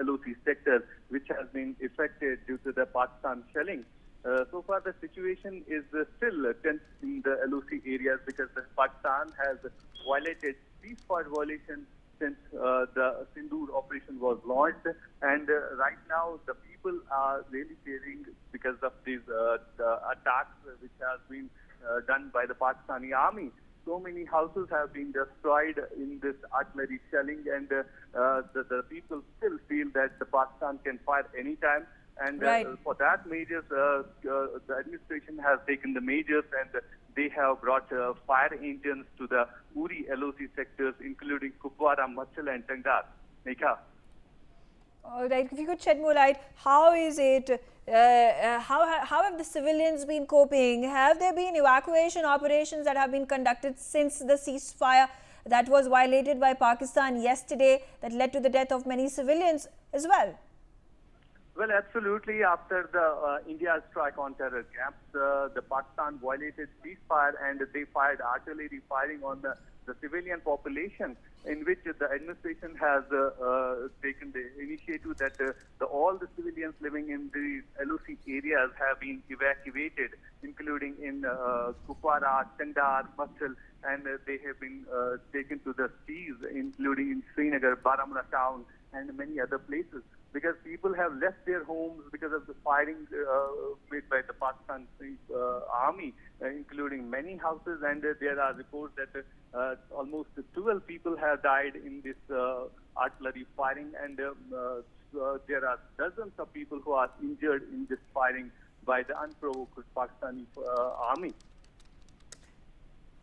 LOC sector, which has been affected due to the Pakistan shelling. So far, the situation is still tense in the LOC areas because Pakistan has violated ceasefire violation since the Sindoor operation was launched. And right now, the people are really fearing because of these the attacks which has been done by the Pakistani army. So many houses have been destroyed in this artillery shelling, and the people still feel that the Pakistan can fire anytime. And for that measures, the administration has taken the measures, and they have brought fire engines to the Uri LOC sectors, including Kupwara, Machal and Tangdar. Nekha. All right, if you could shed more light, how is it, how have the civilians been coping? Have there been evacuation operations that have been conducted since the ceasefire that was violated by Pakistan yesterday that led to the death of many civilians as well? Well, absolutely. After the India strike on terror camps, the Pakistan violated ceasefire and they fired artillery firing on the civilian population, in which the administration has taken the initiative that all the civilians living in the LOC areas have been evacuated, including in Kupwara, Tandar, Machal, and they have been taken to the seas, including in Srinagar, Baramulla town, and many other places, because people have left their homes because of the firing made by the Pakistan army, including many houses, and there are reports that almost 12 people have died in this artillery firing, and there are dozens of people who are injured in this firing by the unprovoked Pakistani army.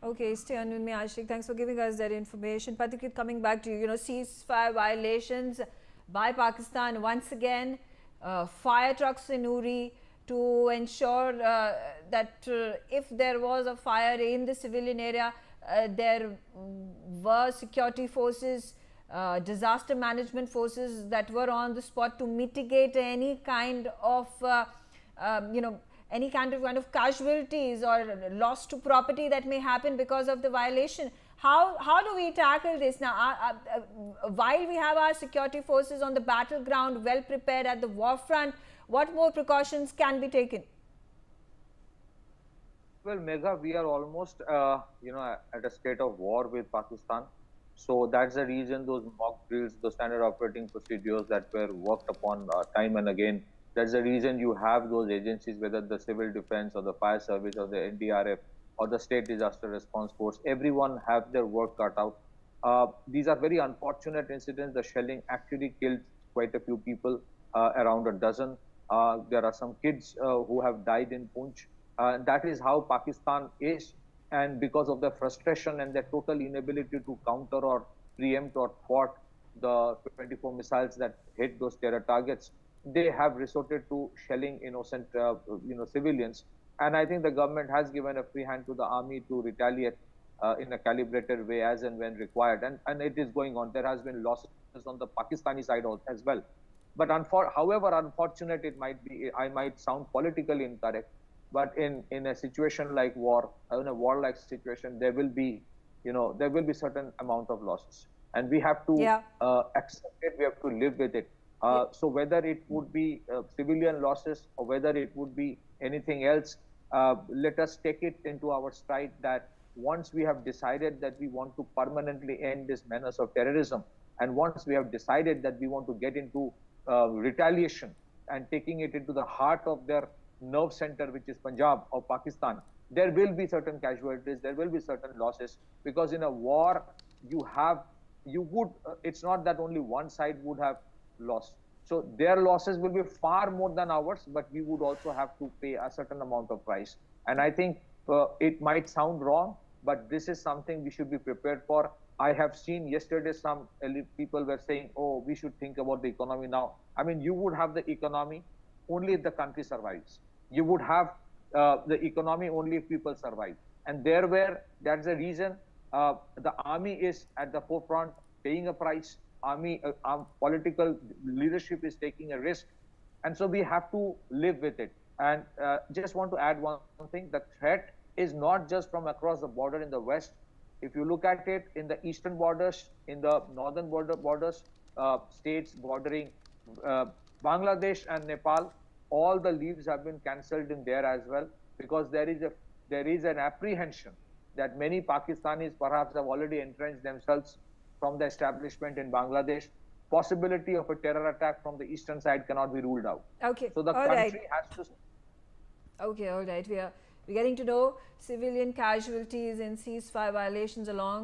Okay, stay on with me, Ashik. Thanks for giving us that information. Patik, coming back to you, ceasefire violations by Pakistan once again, fire trucks in Uri to ensure that if there was a fire in the civilian area, there were security forces, disaster management forces that were on the spot to mitigate any kind of, any kind of casualties or loss to property that may happen because of the violation. How do we tackle this now? While we have our security forces on the battleground, well prepared at the war front, what more precautions can be taken? Well, Megha, we are almost, at a state of war with Pakistan. So that's the reason those mock drills, the standard operating procedures that were worked upon time and again. That's the reason you have those agencies, whether the civil defense or the fire service or the NDRF or the state disaster response force. Everyone have their work cut out. These are very unfortunate incidents. The shelling actually killed quite a few people, around a dozen. There are some kids who have died in Poonch. That is how Pakistan is, and because of the frustration and their total inability to counter or preempt or thwart the 24 missiles that hit those terror targets, they have resorted to shelling innocent civilians. And I think the government has given a free hand to the army to retaliate in a calibrated way as and when required, and it is going on. There has been losses on the Pakistani side as well. But however unfortunate it might be, I might sound politically incorrect, but in a situation like war, in a war-like situation, there will be, certain amount of losses, and we have to accept it. We have to live with it. So whether it would be civilian losses or whether it would be anything else, let us take it into our stride that once we have decided that we want to permanently end this menace of terrorism, and once we have decided that we want to get into retaliation and taking it into the heart of their nerve center, which is Punjab or Pakistan, there will be certain casualties, there will be certain losses, because in a war it's not that only one side would have lost. So their losses will be far more than ours, but we would also have to pay a certain amount of price. And I think it might sound wrong, but this is something we should be prepared for. I have seen yesterday some people were saying, oh, we should think about the economy now. I mean, you would have the economy only if the country survives. You would have the economy only if people survive. And that's the reason the army is at the forefront, paying a price. Political leadership is taking a risk, and so we have to live with it. And just want to add one thing: the threat is not just from across the border in the west. If you look at it in the eastern borders, in the northern borders, states bordering Bangladesh and Nepal, all the leaves have been cancelled in there as well, because there is an apprehension that many Pakistanis perhaps have already entrenched themselves from the establishment in Bangladesh. Possibility of a terror attack from the eastern side cannot be ruled out. Okay. So the All country right. has to. Okay, all right. We're getting to know civilian casualties in ceasefire violations along